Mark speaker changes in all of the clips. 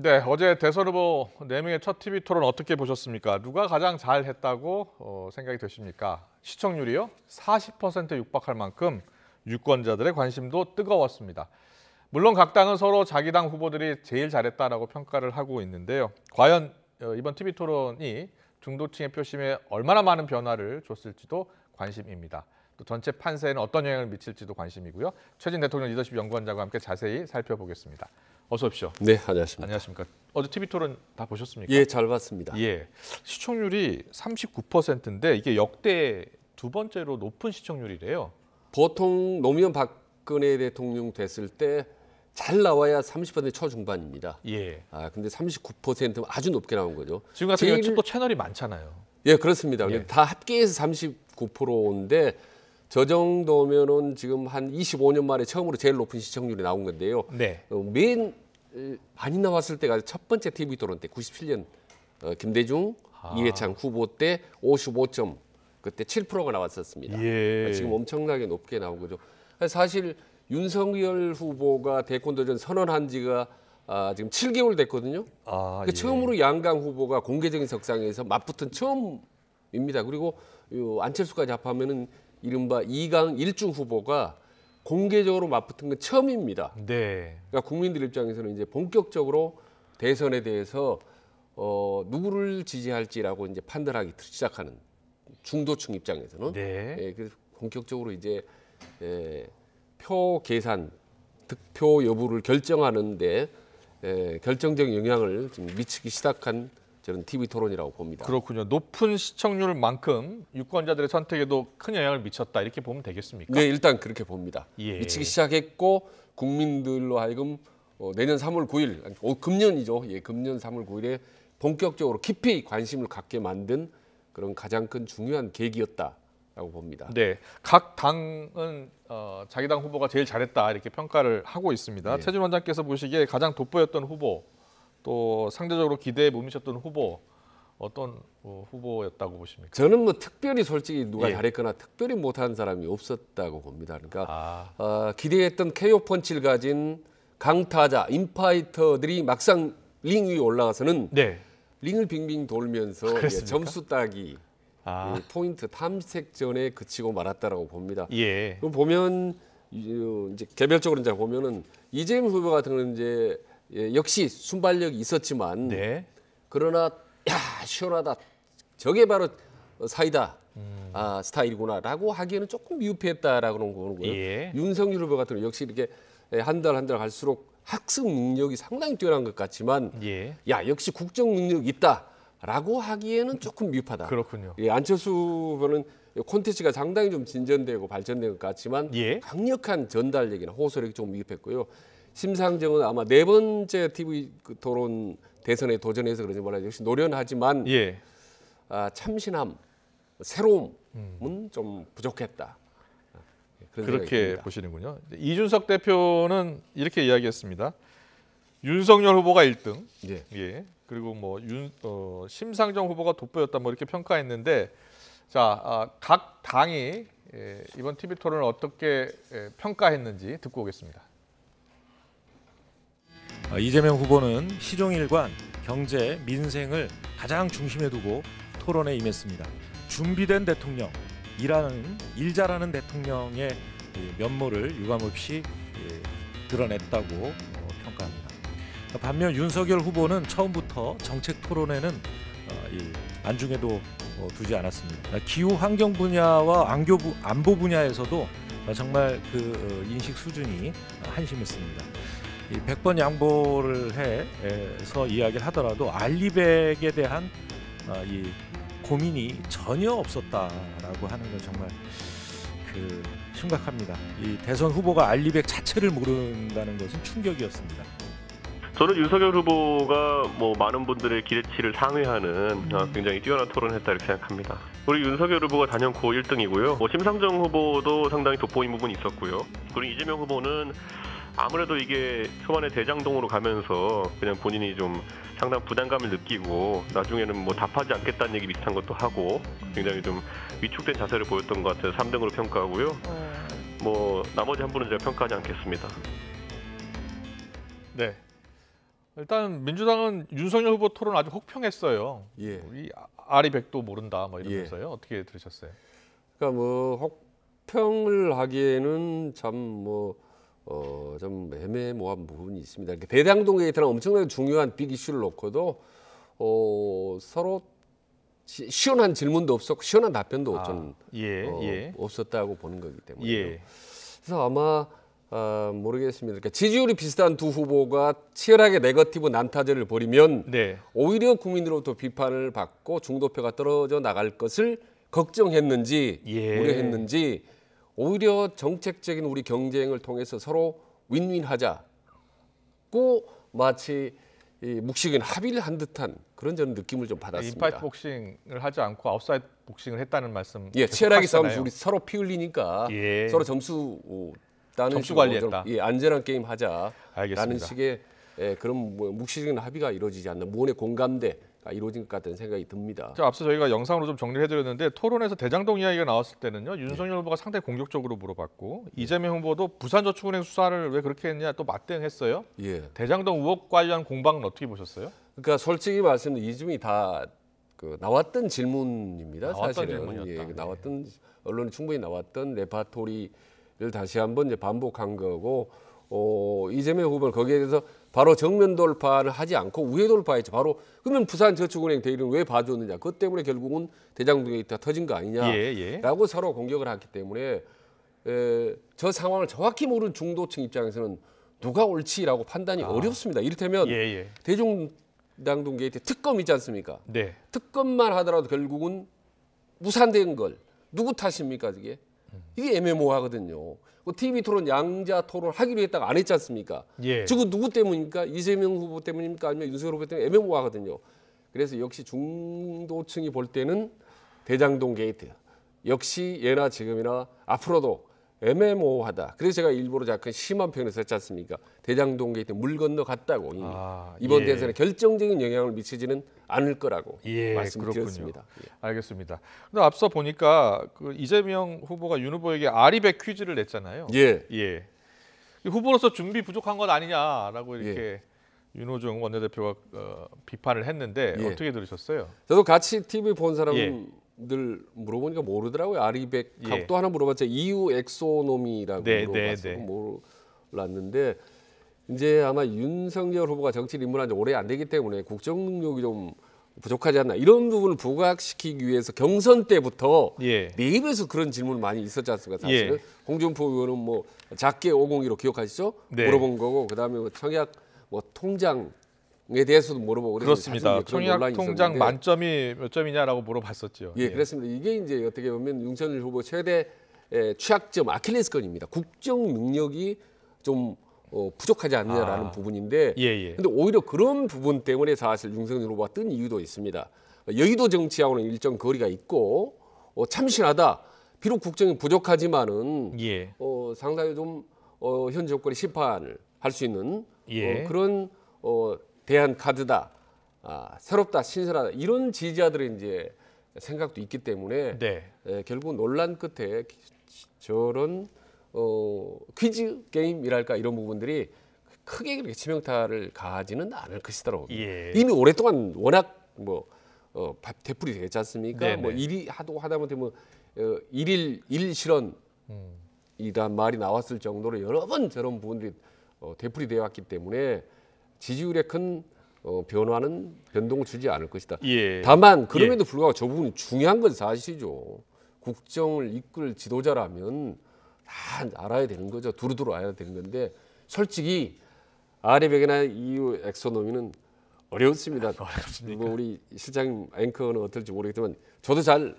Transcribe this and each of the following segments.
Speaker 1: 네, 어제 대선 후보 4명의 첫 TV 토론 어떻게 보셨습니까? 누가 가장 잘했다고 생각이 되십니까? 시청률이요? 40%에 육박할 만큼 유권자들의 관심도 뜨거웠습니다. 물론 각 당은 서로 자기 당 후보들이 제일 잘했다라고 평가를 하고 있는데요. 과연 이번 TV 토론이 중도층의 표심에 얼마나 많은 변화를 줬을지도 관심입니다. 또 전체 판세에는 어떤 영향을 미칠지도 관심이고요. 최진 대통령 리더십 연구원장과 함께 자세히 살펴보겠습니다. 어서 오십시오.
Speaker 2: 네, 안녕하십니까.
Speaker 1: 안녕하십니까. 어제 TV 토론 다 보셨습니까?
Speaker 2: 예, 잘 봤습니다.
Speaker 1: 예. 시청률이 39%인데 이게 역대 두 번째로 높은 시청률이래요.
Speaker 2: 보통 노무현 박근혜 대통령 됐을 때 잘 나와야 30% 초중반입니다.
Speaker 1: 예.
Speaker 2: 근데 39%면 아주 높게 나온 거죠.
Speaker 1: 지금 같은 경우는 또 채널이 많잖아요.
Speaker 2: 예, 그렇습니다.
Speaker 1: 예.
Speaker 2: 다 합계해서 39%인데 저 정도면은 지금 한 25년 만에 처음으로 제일 높은 시청률이 나온 건데요.
Speaker 1: 네.
Speaker 2: 맨 많이 나왔을 때가 첫 번째 TV 토론 때 97년 김대중, 이해창 후보 때 55점, 그때 7%가 나왔었습니다.
Speaker 1: 예.
Speaker 2: 지금 엄청나게 높게 나온 거죠. 사실 윤석열 후보가 대권 도전 선언한 지가 지금 7개월 됐거든요.
Speaker 1: 예.
Speaker 2: 처음으로 양강 후보가 공개적인 석상에서 맞붙은 처음입니다. 그리고 안철수까지 합하면은 이른바 2강 1중 후보가 공개적으로 맞붙은 건 처음입니다.
Speaker 1: 네.
Speaker 2: 그러니까 국민들 입장에서는 이제 본격적으로 대선에 대해서 누구를 지지할지라고 이제 판단하기 시작하는 중도층 입장에서는
Speaker 1: 네.
Speaker 2: 그래서 본격적으로 이제 표 계산, 득표 여부를 결정하는데 결정적 영향을 지금 미치기 시작한 저는 TV 토론이라고 봅니다.
Speaker 1: 그렇군요. 높은 시청률만큼 유권자들의 선택에도 큰 영향을 미쳤다 이렇게 보면 되겠습니까?
Speaker 2: 네, 일단 그렇게 봅니다.
Speaker 1: 예.
Speaker 2: 미치기 시작했고 국민들로 하여금 내년 3월 9일, 금년이죠. 예, 금년 3월 9일에 본격적으로 깊이 관심을 갖게 만든 그런 가장 큰 중요한 계기였다라고 봅니다.
Speaker 1: 네, 각 당은 자기 당 후보가 제일 잘했다 이렇게 평가를 하고 있습니다.
Speaker 2: 네.
Speaker 1: 최진 원장께서 보시기에 가장 돋보였던 후보, 또 상대적으로 기대에 못 미쳤던 후보 어떤 후보였다고 보십니까?
Speaker 2: 저는 뭐 특별히 솔직히 누가
Speaker 1: 예.
Speaker 2: 잘했거나 특별히 못한 사람이 없었다고 봅니다. 그러니까 기대했던 KO 펀치를 가진 강타자, 인파이터들이 막상 링 위에 올라가서는
Speaker 1: 네.
Speaker 2: 링을 빙빙 돌면서
Speaker 1: 그렇습니까?
Speaker 2: 점수 따기, 포인트 탐색전에 그치고 말았다라고 봅니다.
Speaker 1: 예.
Speaker 2: 그럼 보면 이제 개별적으로 이제 보면은 이재명 후보 같은 경우는 이제 역시 순발력이 있었지만
Speaker 1: 네.
Speaker 2: 그러나 야 시원하다 저게 바로 사이다 스타일이구나라고 하기에는 조금 미흡했다라고 보는 거예요.
Speaker 1: 예.
Speaker 2: 윤석열 후보 같은 경우 역시 이렇게 한 달 한 달 갈수록 학습 능력이 상당히 뛰어난 것 같지만
Speaker 1: 예.
Speaker 2: 야 역시 국정 능력 있다라고 하기에는 조금 미흡하다.
Speaker 1: 그렇군요.
Speaker 2: 예, 안철수 후보는 콘텐츠가 상당히 좀 진전되고 발전된 것 같지만
Speaker 1: 예.
Speaker 2: 강력한 전달력이나 호소력이 좀 미흡했고요. 심상정은 아마 네 번째 TV 토론 대선에 도전해서 그런지 몰라요. 역시 노련하지만
Speaker 1: 예.
Speaker 2: 참신함, 새로움은 좀 부족했다. 그런 생각이
Speaker 1: 그렇게
Speaker 2: 듭니다.
Speaker 1: 보시는군요. 이준석 대표는 이렇게 이야기했습니다. 윤석열 후보가 1등.
Speaker 2: 예.
Speaker 1: 예. 그리고 뭐 심상정 후보가 돋보였다 뭐 이렇게 평가했는데 자, 각 당이 이번 TV 토론을 어떻게 평가했는지 듣고 오겠습니다.
Speaker 3: 이재명 후보는 시종일관 경제, 민생을 가장 중심에 두고 토론에 임했습니다. 준비된 대통령, 일 잘하는 대통령의 면모를 유감없이 드러냈다고 평가합니다. 반면 윤석열 후보는 처음부터 정책 토론에는 안중에도 두지 않았습니다. 기후 환경 분야와 안보 분야에서도 정말 그 인식 수준이 한심했습니다. 100번 양보를 해서 이야기를 하더라도 알리백에 대한 이 고민이 전혀 없었다라고 하는 건 정말 심각합니다. 이 대선 후보가 알리백 자체를 모른다는 것은 충격이었습니다.
Speaker 4: 저는 윤석열 후보가 뭐 많은 분들의 기대치를 상회하는 굉장히 뛰어난 토론을 했다 이렇게 생각합니다. 우리 윤석열 후보가 단연코 1등이고요. 심상정 후보도 상당히 돋보인 부분이 있었고요. 그리고 이재명 후보는 아무래도 이게 초반에 대장동으로 가면서 그냥 본인이 좀 상당 부담감을 느끼고 나중에는 뭐 답하지 않겠다는 얘기 비슷한 것도 하고 굉장히 좀 위축된 자세를 보였던 것 같아서 3등으로 평가하고요. 뭐 나머지 한 분은 제가 평가하지 않겠습니다.
Speaker 1: 네. 일단 민주당은 윤석열 후보 토론 아주 혹평했어요.
Speaker 2: 예.
Speaker 1: 우리 아리백도 모른다 뭐 이러면서요. 어떻게 들으셨어요?
Speaker 2: 그러니까 뭐 혹평을 하기에는 좀 애매모호한 부분이 있습니다. 이렇게 대장동 게이트는 엄청나게 중요한 빅 이슈를 놓고도 서로 시원한 질문도 없었고 시원한 답변도 좀 없었다고 보는 거기 때문에.
Speaker 1: 예.
Speaker 2: 그래서 아마 모르겠습니다. 그러니까 지지율이 비슷한 두 후보가 치열하게 네거티브 난타전을 벌이면
Speaker 1: 네.
Speaker 2: 오히려 국민으로부터 비판을 받고 중도표가 떨어져 나갈 것을 걱정했는지 우려했는지 오히려 정책적인 우리 경쟁을 통해서 서로 윈윈하자고 마치 이 묵식은 합의를 한 듯한 그런 저는 느낌을 좀 받았습니다.
Speaker 1: 인파이트 복싱을 하지 않고 아웃사이드 복싱을 했다는 말씀.
Speaker 2: 예, 치열하게 싸우면서 우리 서로 피 흘리니까
Speaker 1: 예.
Speaker 2: 서로 점수 따는
Speaker 1: 점수
Speaker 2: 식으로
Speaker 1: 관리했다.
Speaker 2: 좀, 안전한 게임 하자라는
Speaker 1: 알겠습니다.
Speaker 2: 식의 그런 묵시적인 합의가 이루어지지 않는 무언의 공감대가 이루어진 것 같다는 생각이 듭니다.
Speaker 1: 앞서 저희가 영상으로 좀 정리를 해드렸는데 토론에서 대장동 이야기가 나왔을 때는요. 윤석열 후보가 상당히 공격적으로 물어봤고 이재명 후보도 부산저축은행 수사를 왜 그렇게 했냐 또 맞대응했어요.
Speaker 2: 예.
Speaker 1: 대장동 의혹 관련 공방은 어떻게 보셨어요?
Speaker 2: 그러니까 솔직히 말씀드리면 이점이 다 나왔던 질문입니다.
Speaker 1: 나왔던
Speaker 2: 사실은
Speaker 1: 질문이었다.
Speaker 2: 예, 나왔던 언론에 충분히 나왔던 레파토리를 다시 한번 이제 반복한 거고 이재명 후보는 거기에 대해서 바로 정면 돌파를 하지 않고 우회 돌파했죠. 바로 그러면 부산저축은행 대리는 왜 봐줬느냐. 그것 때문에 결국은 대장동 게이트가 터진 거 아니냐라고 서로 공격을 했기 때문에 저 상황을 정확히 모르는 중도층 입장에서는 누가 옳지라고 판단이 어렵습니다. 이를테면 대장동 게이트 특검 있지 않습니까?
Speaker 1: 네.
Speaker 2: 특검만 하더라도 결국은 무산된 걸 누구 탓입니까 이게? 이게 애매모호하거든요. TV 토론 양자 토론 하기로 했다가 안 했지 않습니까?
Speaker 1: 예.
Speaker 2: 지금 누구 때문입니까? 이재명 후보 때문입니까? 아니면 윤석열 후보 때문에 애매모호하거든요. 그래서 역시 중도층이 볼 때는 대장동 게이트 역시 예나 지금이나 앞으로도 애매모호하다. 그래서 제가 일부러 약간 심한 표현을 썼지 않습니까? 대장동 게이트 물 건너 갔다고 이미 이번 대선에 결정적인 영향을 미치지는 않을 거라고 말씀드렸습니다.
Speaker 1: 알겠습니다. 근데 앞서 보니까 그 이재명 후보가 윤 후보에게 아리백 퀴즈를 냈잖아요.
Speaker 2: 예.
Speaker 1: 후보로서 준비 부족한 것 아니냐라고 이렇게 윤호중 원내대표가 비판을 했는데 어떻게 들으셨어요?
Speaker 2: 저도 같이 TV 본 사람들 물어보니까 모르더라고요. 아리백 또 하나 물어봤죠. EU 엑소노미라고 물어봐서 몰랐는데 이제 아마 윤석열 후보가 정치를 입문한 지 오래 안 되기 때문에 국정 능력이 좀 부족하지 않나 이런 부분을 부각시키기 위해서 경선 때부터 내 입에서 그런 질문을 많이 있었지 않습니까? 사실은 홍준표 의원은 뭐 작게 502로 기억하시죠? 물어본 거고 그다음에 뭐 청약 통장에 대해서도 물어보고
Speaker 1: 그렇습니다. 청약 통장 만점이 몇 점이냐라고 물어봤었죠.
Speaker 2: 그렇습니다. 이게 이제 어떻게 보면 윤석열 후보 최대 취약점 아킬레스건입니다. 국정 능력이 좀 부족하지 않느냐라는 부분인데 근데 오히려 그런 부분 때문에 사실 윤석열 후보가 뜬 이유도 있습니다. 여의도 정치하고는 일정 거리가 있고 참신하다. 비록 국정이 부족하지만은 상당히 좀 현 정권의 심판을 할 수 있는 그런 대안 카드다. 새롭다, 신선하다. 이런 지지자들의 이제 생각도 있기 때문에 결국 논란 끝에 저런 퀴즈 게임이랄까 이런 부분들이 크게 그렇게 치명타를 가하지는 않을 것이더라고요. 이미 오랫동안 워낙 되풀이 되지 않습니까? 뭐 일이 하다못해 일일 실현 이란 말이 나왔을 정도로 여러 번 저런 부분들이 되풀이 되어 왔기 때문에 지지율에 큰 변동을 주지 않을 것이다. 다만 그럼에도 불구하고 저 부분이 중요한 건 사실이죠. 국정을 이끌 지도자라면 다 알아야 되는 거죠. 두루두루 알아야 되는 건데 솔직히 아리백이나 EU 엑소노미는 어렵습니다. 그리고 우리 실장님 앵커는 어떨지 모르겠지만 저도 잘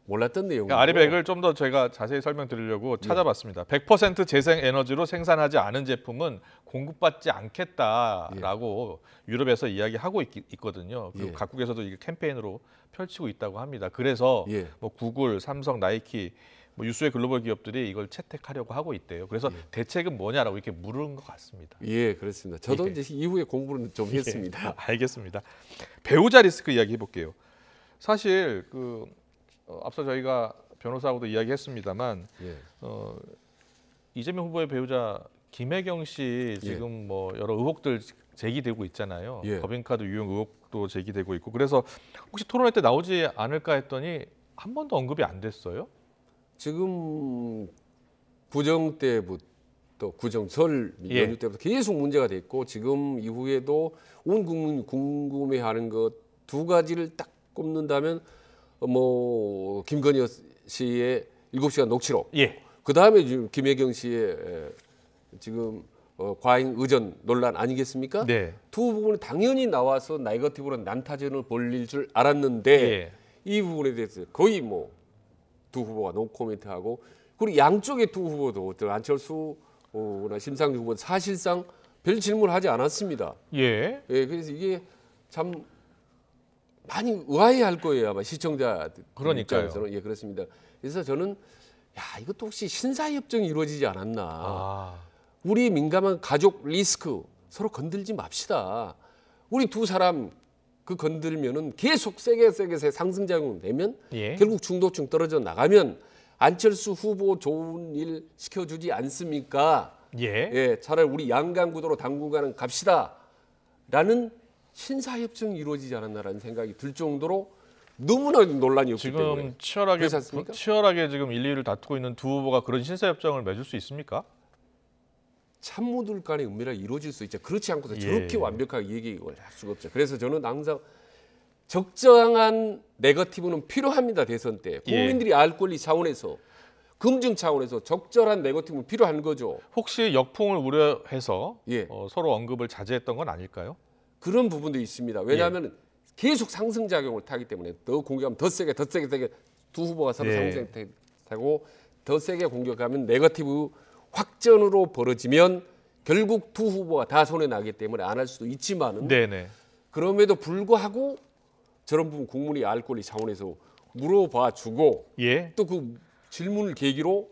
Speaker 2: 몰랐던 내용이에요.
Speaker 1: 아리백을 좀 더 제가 자세히 설명드리려고 찾아봤습니다. 100% 재생 에너지로 생산하지 않은 제품은 공급받지 않겠다라고 유럽에서 이야기하고 있거든요. 그리고 각국에서도 이게 캠페인으로 펼치고 있다고 합니다. 그래서 뭐 구글, 삼성, 나이키 유수의 글로벌 기업들이 이걸 채택하려고 하고 있대요. 그래서 대책은 뭐냐라고 이렇게 물은 것 같습니다.
Speaker 2: 그렇습니다. 저도 이제 이후에 공부를 좀 했습니다.
Speaker 1: 알겠습니다. 배우자 리스크 이야기 해볼게요. 사실 앞서 저희가 변호사하고도 이야기했습니다만 이재명 후보의 배우자 김혜경 씨 지금 뭐 여러 의혹들 제기되고 있잖아요.
Speaker 2: 예.
Speaker 1: 법인카드 유용 의혹도 제기되고 있고 그래서 혹시 토론회 때 나오지 않을까 했더니 한 번도 언급이 안 됐어요.
Speaker 2: 지금 구정 때부터 구정 설
Speaker 1: 예.
Speaker 2: 연휴 때부터 계속 문제가 됐고 지금 이후에도 온 국민이 궁금해하는 것 두 가지를 딱 꼽는다면 뭐 김건희 씨의 7시간 녹취록,
Speaker 1: 예.
Speaker 2: 그 다음에 지금 김혜경 씨의 지금 과잉 의전 논란 아니겠습니까?
Speaker 1: 네.
Speaker 2: 두 부분이 당연히 나와서 네거티브로 난타전을 벌릴 줄 알았는데
Speaker 1: 예.
Speaker 2: 이 부분에 대해서 거의 뭐 두 후보가 노코멘트하고 그리고 양쪽의 두 후보도 안철수나 심상정 후보는 사실상 별 질문을 하지 않았습니다.
Speaker 1: 예.
Speaker 2: 예, 그래서 이게 참 많이 의아해할 거예요 아마 시청자
Speaker 1: 그러니까요.
Speaker 2: 입장에서는. 예, 그렇습니다. 그래서 저는 이것도 혹시 신사협정이 이루어지지 않았나.
Speaker 1: 아.
Speaker 2: 우리 민감한 가족 리스크 서로 건들지 맙시다. 우리 두 사람 그 건들면은 계속 세게 상승작용 되면
Speaker 1: 예.
Speaker 2: 결국 중도층 떨어져 나가면 안철수 후보 좋은 일 시켜주지 않습니까?
Speaker 1: 예.
Speaker 2: 예, 차라리 우리 양강 구도로 당분간은 갑시다라는 신사협정이 이루어지지 않았나라는 생각이 들 정도로 너무나 논란이 없기 때문에.
Speaker 1: 지금
Speaker 2: 그렇지 않습니까?
Speaker 1: 치열하게 지금 1, 2위를 다투고 있는 두 후보가 그런 신사협정을 맺을 수 있습니까?
Speaker 2: 참모들 간의 은밀하게 이루어질 수 있죠. 그렇지 않고서
Speaker 1: 예.
Speaker 2: 저렇게 완벽하게 얘기를 할 수가 없죠. 그래서 저는 항상 적정한 네거티브는 필요합니다. 대선 때
Speaker 1: 예.
Speaker 2: 국민들이 알 권리 차원에서 검증 차원에서 적절한 네거티브는 필요한 거죠.
Speaker 1: 혹시 역풍을 우려해서
Speaker 2: 예.
Speaker 1: 서로 언급을 자제했던 건 아닐까요?
Speaker 2: 그런 부분도 있습니다. 왜냐하면 계속 상승 작용을 타기 때문에 더 공격하면 더 세게 두 후보가 서로
Speaker 1: 예.
Speaker 2: 상승하고 더 세게 공격하면 네거티브 확전으로 벌어지면 결국 두 후보가 다 손해 나기 때문에 안 할 수도 있지만은
Speaker 1: 네네.
Speaker 2: 그럼에도 불구하고 저런 부분 국민이 알 권리 차원에서 물어봐 주고
Speaker 1: 예.
Speaker 2: 또 그 질문을 계기로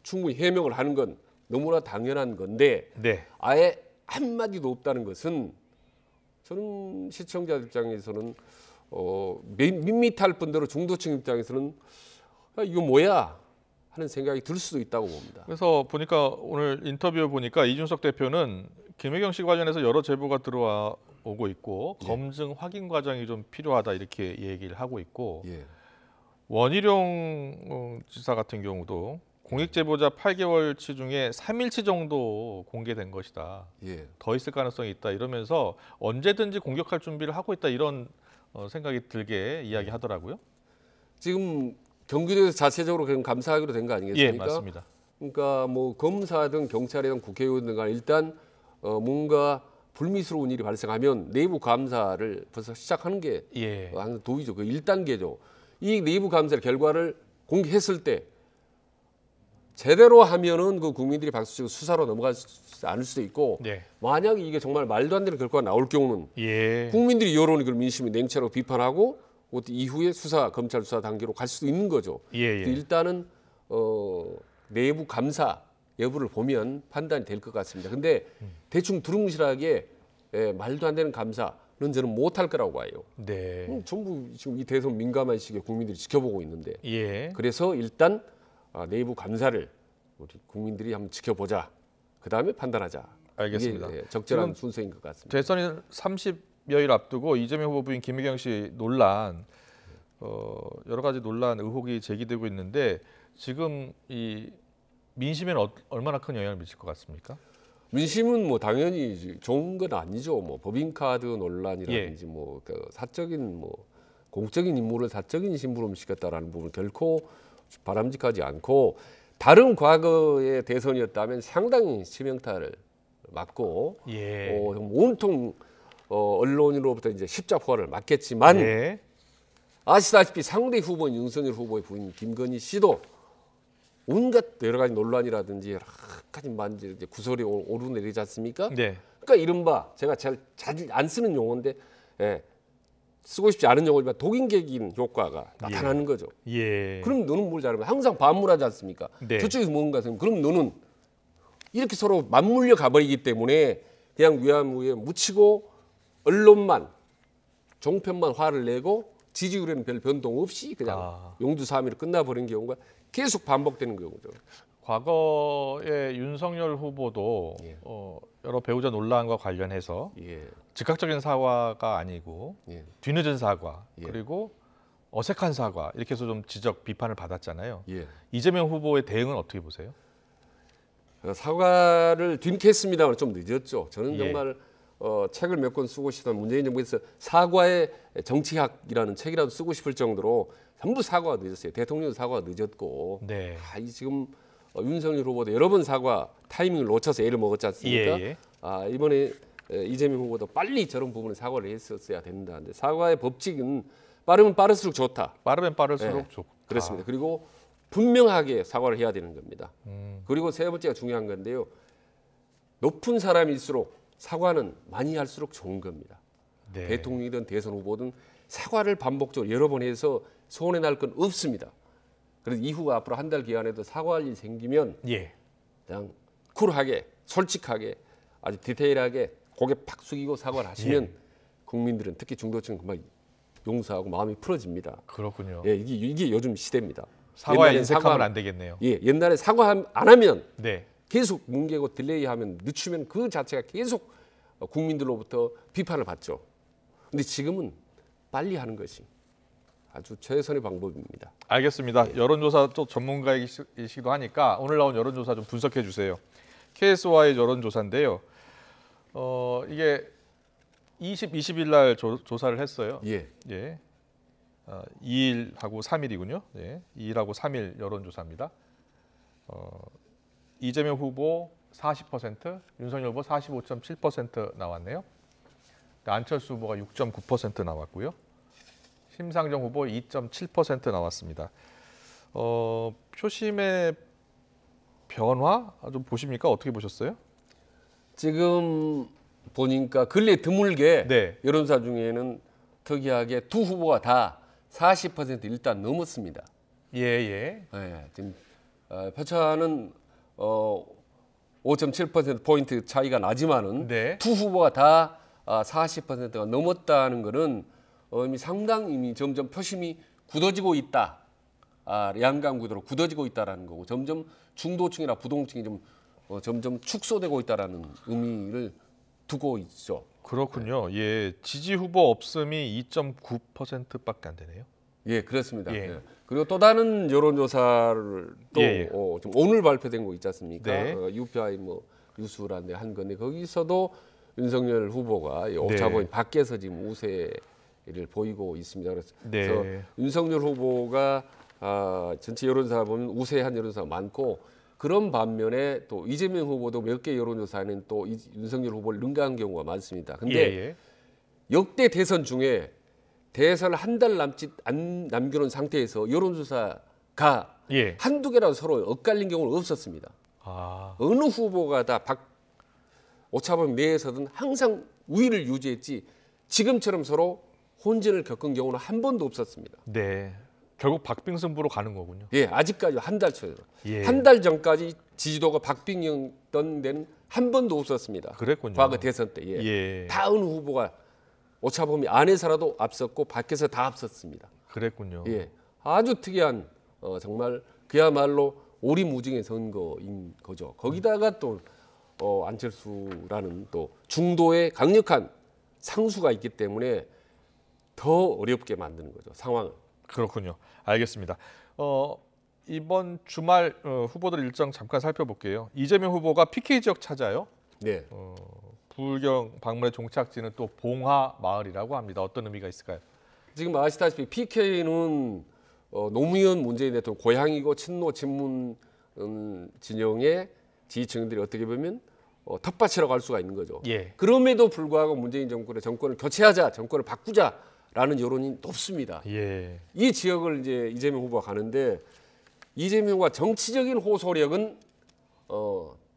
Speaker 2: 충분히 해명을 하는 건 너무나 당연한 건데
Speaker 1: 네.
Speaker 2: 아예 한마디도 없다는 것은 저는 시청자 입장에서는 밋밋할 뿐더러 중도층 입장에서는 이거 뭐야 하는 생각이 들 수도 있다고 봅니다.
Speaker 1: 그래서 보니까 오늘 인터뷰 보니까 이준석 대표는 김혜경 씨 관련해서 여러 제보가 들어와 오고 있고
Speaker 2: 예.
Speaker 1: 검증 확인 과정이 좀 필요하다 이렇게 얘기를 하고 있고
Speaker 2: 예.
Speaker 1: 원희룡 지사 같은 경우도 공익 제보자 8개월치 중에 3일치 정도 공개된 것이다.
Speaker 2: 예.
Speaker 1: 더 있을 가능성이 있다 이러면서 언제든지 공격할 준비를 하고 있다 이런 생각이 들게 이야기하더라고요.
Speaker 2: 지금 경기도에서 자체적으로 그냥 감사하기로 된 거 아니겠습니까?
Speaker 1: 예, 맞습니다.
Speaker 2: 그러니까 뭐 검사든 경찰이든 국회의원든 간에 일단 뭔가 불미스러운 일이 발생하면 내부 감사를 벌써 시작하는 게
Speaker 1: 예.
Speaker 2: 항상 도의죠. 그 1단계죠. 이 내부 감사 결과를 공개했을 때 제대로 하면은 그 국민들이 박수 치고 수사로 넘어가지 않을 수도 있고
Speaker 1: 네.
Speaker 2: 만약에 이게 정말 말도 안 되는 결과가 나올 경우는
Speaker 1: 예.
Speaker 2: 국민들이 여론이 그 민심이 냉철하고 비판하고 그것도 이후에 검찰 수사 단계로 갈 수도 있는 거죠.
Speaker 1: 예.
Speaker 2: 일단은 내부 감사 여부를 보면 판단이 될 것 같습니다. 근데 대충 두루뭉실하게 말도 안 되는 감사는 저는 못할 거라고 봐요.
Speaker 1: 네.
Speaker 2: 전부 지금 이 대선 민감한 시기에 국민들이 지켜보고 있는데
Speaker 1: 예.
Speaker 2: 그래서 일단 내부 감사를 우리 국민들이 한번 지켜보자. 그 다음에 판단하자.
Speaker 1: 알겠습니다.
Speaker 2: 이게 적절한
Speaker 1: 지금
Speaker 2: 순서인 것 같습니다.
Speaker 1: 대선이 30여일 앞두고 이재명 후보 부인 김혜경 씨 논란 여러 가지 논란 의혹이 제기되고 있는데 지금 이 민심에는 얼마나 큰 영향을 미칠 것 같습니까?
Speaker 2: 민심은 뭐 당연히 좋은 건 아니죠. 뭐 법인카드 논란이라든지 뭐 그 사적인 뭐 공적인 인물을 사적인 신분으로 시켰다라는 부분 결코 바람직하지 않고 다른 과거의 대선이었다면 상당히 치명타를 맞고
Speaker 1: 예.
Speaker 2: 온통 언론으로부터 이제 십자포화를 맞겠지만
Speaker 1: 예.
Speaker 2: 아시다시피 상대 후보인 윤석열 후보의 부인 김건희 씨도 온갖 여러 가지 논란이라든지 여러 가지 만지 구설이 오르내리지 않습니까?
Speaker 1: 네.
Speaker 2: 그러니까 이른바 제가 잘 안 쓰는 용어인데 쓰고 싶지 않은 용어지만 독인객인 효과가 나타나는 거죠.
Speaker 1: 예.
Speaker 2: 그럼 너는 뭘 잘하면 항상 반문하지 않습니까?
Speaker 1: 네.
Speaker 2: 저쪽에서 뭔가 하면 그럼 너는 이렇게 서로 맞물려 가버리기 때문에 그냥 위아무에 묻히고 언론만 종편만 화를 내고 지지율에는 별 변동 없이 그냥 용두사미로 끝나버린 경우가 계속 반복되는 경우죠.
Speaker 1: 과거에 윤석열 후보도
Speaker 2: 예.
Speaker 1: 여러 배우자 논란과 관련해서
Speaker 2: 예.
Speaker 1: 즉각적인 사과가 아니고
Speaker 2: 예.
Speaker 1: 뒤늦은 사과
Speaker 2: 예.
Speaker 1: 그리고 어색한 사과 이렇게 해서 좀 지적 비판을 받았잖아요.
Speaker 2: 예.
Speaker 1: 이재명 후보의 대응은 어떻게 보세요?
Speaker 2: 사과를 뒤늦게했습니다만 좀 늦었죠. 저는
Speaker 1: 예.
Speaker 2: 정말 책을 몇 권 쓰고 싶던 문재인 정부에서 사과의 정치학이라는 책이라도 쓰고 싶을 정도로 전부 사과가 늦었어요. 대통령 사과가 늦었고
Speaker 1: 네.
Speaker 2: 이 지금 윤석열 후보도 여러 번 사과 타이밍을 놓쳐서 애를 먹었지 않습니까?
Speaker 1: 예.
Speaker 2: 이번에 이재명 후보도 빨리 저런 부분에 사과를 했었어야 된다. 근데 사과의 법칙은 빠르면 빠를수록 좋다.
Speaker 1: 빠르면 빠를수록
Speaker 2: 네.
Speaker 1: 좋다.
Speaker 2: 그렇습니다. 그리고 분명하게 사과를 해야 되는 겁니다.
Speaker 1: 음.
Speaker 2: 그리고 세 번째가 중요한 건데요. 높은 사람일수록 사과는 많이 할수록 좋은 겁니다.
Speaker 1: 네.
Speaker 2: 대통령이든 대선 후보든 사과를 반복적으로 여러 번 해서 손해 날 건 없습니다. 그래서 이후가 앞으로 한 달 기간에도 사과할 일이 생기면
Speaker 1: 예.
Speaker 2: 그냥 쿨하게 솔직하게 아주 디테일하게 고개 팍 숙이고 사과를 하시면 국민들은 특히 중도층은 금방 용서하고 마음이 풀어집니다.
Speaker 1: 그렇군요.
Speaker 2: 예, 이게 요즘 시대입니다.
Speaker 1: 사과에
Speaker 2: 옛날엔
Speaker 1: 인색하면 안 되겠네요.
Speaker 2: 예, 옛날에 사과 안 하면
Speaker 1: 네.
Speaker 2: 계속 뭉개고 딜레이하면 늦추면 그 자체가 계속 국민들로부터 비판을 받죠. 근데 지금은 빨리 하는 것이 아주 최선의 방법입니다.
Speaker 1: 알겠습니다. 여론조사 또 전문가이시기도 하니까 오늘 나온 여론조사 좀 분석해 주세요. KSY 여론조사인데요. 이게 20일 날 조사를 했어요.
Speaker 2: 예.
Speaker 1: 예. 2일하고 3일이군요. 예. 2일하고 3일 여론조사입니다. 이재명 후보 40%, 윤석열 후보 45.7% 나왔네요. 안철수 후보가 6.9% 나왔고요. 심상정 후보 2.7% 나왔습니다. 표심의 변화 좀 보십니까? 어떻게 보셨어요?
Speaker 2: 지금 보니까 근래 드물게
Speaker 1: 네.
Speaker 2: 여론조사 중에는 특이하게 두 후보가 다 40% 일단 넘었습니다.
Speaker 1: 예.
Speaker 2: 예, 지금 표차는 5.7% 포인트 차이가 나지만은
Speaker 1: 네.
Speaker 2: 두 후보가 다 40%가 넘었다는 것은 이미 상당히 이미 점점 표심이 굳어지고 있다. 양강 구도로 굳어지고 있다라는 거고 점점 중도층이나 부동층이 좀 점점 축소되고 있다라는 의미를 두고 있죠.
Speaker 1: 그렇군요. 예. 지지 후보 없음이 2.9%밖에 안 되네요.
Speaker 2: 예, 그렇습니다.
Speaker 1: 예.
Speaker 2: 예. 그리고 또 다른 여론조사를 또
Speaker 1: 예.
Speaker 2: 좀 오늘 발표된 거 있지 않습니까?
Speaker 1: 네.
Speaker 2: UPI 유수라는데 한 건데 거기서도 윤석열 후보가 오차범위 밖에서 지금 우세를 보이고 있습니다. 그래서
Speaker 1: 네.
Speaker 2: 윤석열 후보가 전체 여론조사 보면 우세한 여론조사가 많고 그런 반면에 또 이재명 후보도 몇 개 여론조사는 또 윤석열 후보를 능가한 경우가 많습니다. 근데 역대 대선 중에 대선을 한 달 남짓 안 남겨놓은 상태에서 여론조사가 한두 개라도 서로 엇갈린 경우는 없었습니다. 어느 후보가 다 오차범위 내에서든 항상 우위를 유지했지 지금처럼 서로 혼전을 겪은 경우는 한 번도 없었습니다.
Speaker 1: 네. 결국 박빙승부로 가는 거군요.
Speaker 2: 예, 아직까지 한 달 초에
Speaker 1: 예.
Speaker 2: 한 달 전까지 지지도가 박빙이었던 데는 한 번도 없었습니다.
Speaker 1: 그랬군요.
Speaker 2: 과거 대선 때.
Speaker 1: 예.
Speaker 2: 다 어느 후보가 오차범위 안에서라도 앞섰고 밖에서 다 앞섰습니다.
Speaker 1: 그랬군요.
Speaker 2: 예, 아주 특이한 정말 그야말로 오리무중의 선거인 거죠. 거기다가 또 안철수라는 또 중도의 강력한 상수가 있기 때문에 더 어렵게 만드는 거죠. 상황을.
Speaker 1: 그렇군요. 알겠습니다. 이번 주말 후보들 일정 잠깐 살펴볼게요. 이재명 후보가 PK 지역 찾아요.
Speaker 2: 네.
Speaker 1: 부울경 방문의 종착지는 또 봉화 마을이라고 합니다. 어떤 의미가 있을까요?
Speaker 2: 지금 아시다시피 PK는 노무현 문재인 대통령 고향이고 친노 친문 진영의 지지층들이 어떻게 보면 텃밭이라고 할 수가 있는 거죠.
Speaker 1: 예.
Speaker 2: 그럼에도 불구하고 문재인 정권의 정권을 교체하자, 정권을 바꾸자라는 여론이 높습니다.
Speaker 1: 예.
Speaker 2: 이 지역을 이제 이재명 후보가 가는데 이재명 후보가 정치적인 호소력은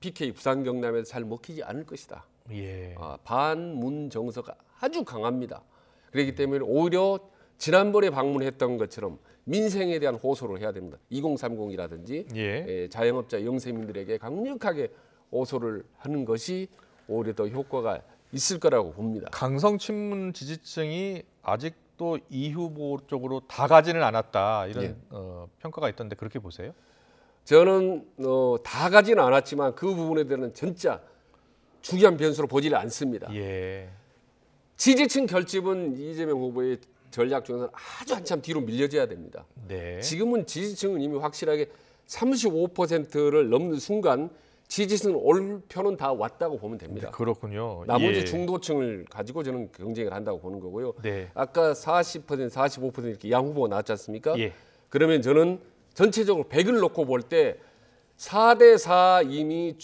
Speaker 2: PK 부산 경남에서 잘 먹히지 않을 것이다.
Speaker 1: 예.
Speaker 2: 반문 정서가 아주 강합니다. 그렇기 때문에 오히려 지난번에 방문했던 것처럼 민생에 대한 호소를 해야 됩니다. 2030이라든지 자영업자 영세민들에게 강력하게 호소를 하는 것이 오히려 더 효과가 있을 거라고 봅니다.
Speaker 1: 강성 친문 지지층이 아직도 이 후보 쪽으로 다 가지는 않았다 이런 평가가 있던데 그렇게 보세요?
Speaker 2: 저는 다 가지는 않았지만 그 부분에 대해서는 진짜 중요한 변수로 보지를 않습니다.
Speaker 1: 예.
Speaker 2: 지지층 결집은 이재명 후보의 전략 중에서는 아주 한참 뒤로 밀려져야 됩니다.
Speaker 1: 네.
Speaker 2: 지금은 지지층은 이미 확실하게 35%를 넘는 순간 지지층은 올 표는 다 왔다고 보면 됩니다.
Speaker 1: 그렇군요.
Speaker 2: 나머지
Speaker 1: 예.
Speaker 2: 중도층을 가지고 저는 경쟁을 한다고 보는 거고요.
Speaker 1: 네.
Speaker 2: 아까 40%, 45% 이렇게 양 후보가 나왔지 않습니까?
Speaker 1: 예.
Speaker 2: 그러면 저는 전체적으로 100을 놓고 볼 때 4대4 이미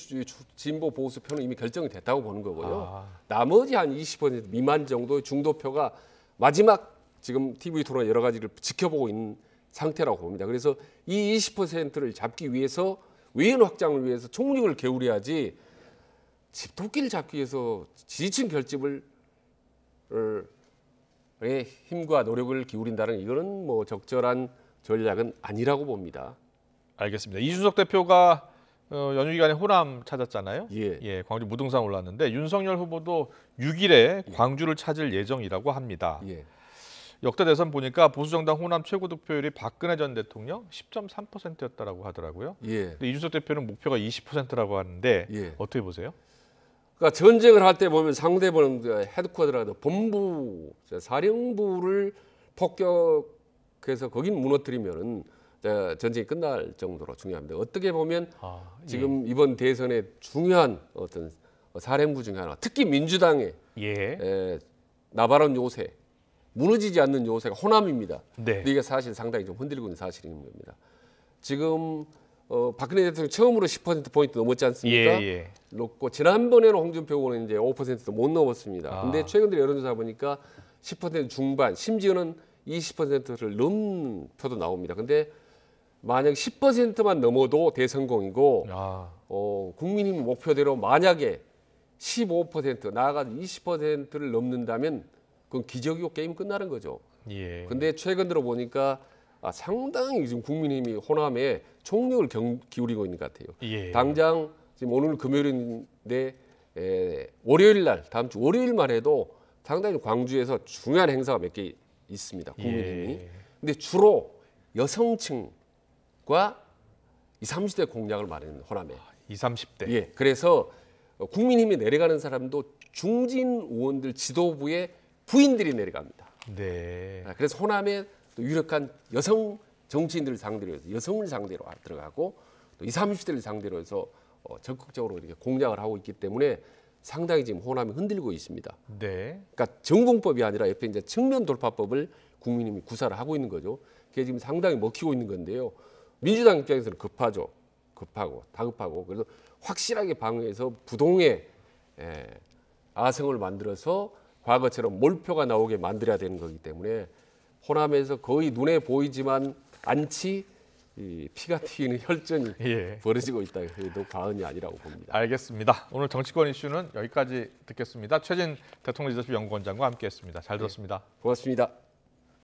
Speaker 2: 진보 보수 표는 이미 결정이 됐다고 보는 거고요.
Speaker 1: 아.
Speaker 2: 나머지 한 20% 미만 정도의 중도표가 마지막 지금 TV 토론 여러 가지를 지켜보고 있는 상태라고 봅니다. 그래서 이 20%를 잡기 위해서 외연 확장을 위해서 총력을 기울여야지 집토끼를 잡기 위해서 지지층 결집을 힘과 노력을 기울인다는 이거는 뭐 적절한 전략은 아니라고 봅니다.
Speaker 1: 알겠습니다. 이준석 대표가 연휴 기간에 호남 찾았잖아요.
Speaker 2: 예.
Speaker 1: 광주 무등산 올랐는데 윤석열 후보도 6일에 광주를 찾을 예정이라고 합니다.
Speaker 2: 예.
Speaker 1: 역대 대선 보니까 보수정당 호남 최고 득표율이 박근혜 전 대통령 10.3%였다라고 하더라고요.
Speaker 2: 예.
Speaker 1: 근데 이준석 대표는 목표가 20%라고 하는데
Speaker 2: 예.
Speaker 1: 어떻게 보세요?
Speaker 2: 그러니까 전쟁을 할 때 보면 상대방은 헤드쿼터라도 본부, 사령부를 폭격해서 거긴 무너뜨리면은 전쟁이 끝날 정도로 중요합니다. 어떻게 보면 지금 이번 대선의 중요한 어떤 사령부 중에 하나, 특히 민주당의 나발원 요새, 무너지지 않는 요새가 호남입니다.
Speaker 1: 네.
Speaker 2: 근데 이게 사실 상당히 좀 흔들고 있는 사실인 겁니다. 지금 박근혜 대통령 처음으로 10%포인트 넘었지 않습니까? 높고 지난번에는 홍준표 후보는 이제 5%도 못 넘었습니다. 근데 최근 들어 여론조사 보니까 10% 중반, 심지어는 20%를 넘는 표도 나옵니다. 근데 만약 10%만 넘어도 대성공이고 국민의힘 목표대로 만약에 15% 나아가서 20%를 넘는다면 그건 기적이고 게임 끝나는 거죠. 근데 최근 들어 보니까 상당히 지금 국민의힘이 호남에 총력을 기울이고 있는 것 같아요. 당장 지금 오늘 금요일인데 월요일 날 다음 주 월요일만 해도 상당히 광주에서 중요한 행사가 몇 개 있습니다. 국민의힘이. 근데 주로 여성층과 20, 30대 공략을 말하는 호남에.
Speaker 1: 20, 30대.
Speaker 2: 예. 그래서 국민의힘이 내려가는 사람도 중진 의원들 지도부의 부인들이 내려갑니다.
Speaker 1: 네.
Speaker 2: 그래서 호남에 또 유력한 여성 정치인들을 상대로 해서 여성을 상대로 들어가고 또 20, 30대를 상대로 해서 적극적으로 이렇게 공략을 하고 있기 때문에 상당히 지금 호남이 흔들리고 있습니다.
Speaker 1: 네.
Speaker 2: 그러니까 전공법이 아니라 옆에 이제 측면 돌파법을 국민의힘이 구사를 하고 있는 거죠. 그게 지금 상당히 먹히고 있는 건데요. 민주당 입장에서는 다급하고 그래서 확실하게 방어해서 부동의 아성을 만들어서 과거처럼 몰표가 나오게 만들어야 되는 거기 때문에 호남에서 거의 눈에 보이지만 않지 피가 튀기는 혈전이 벌어지고 있다 해도 과언이 아니라고 봅니다.
Speaker 1: 알겠습니다. 오늘 정치권 이슈는 여기까지 듣겠습니다. 최진 대통령 리더십 연구원장과 함께했습니다. 잘 들었습니다.
Speaker 2: 고맙습니다.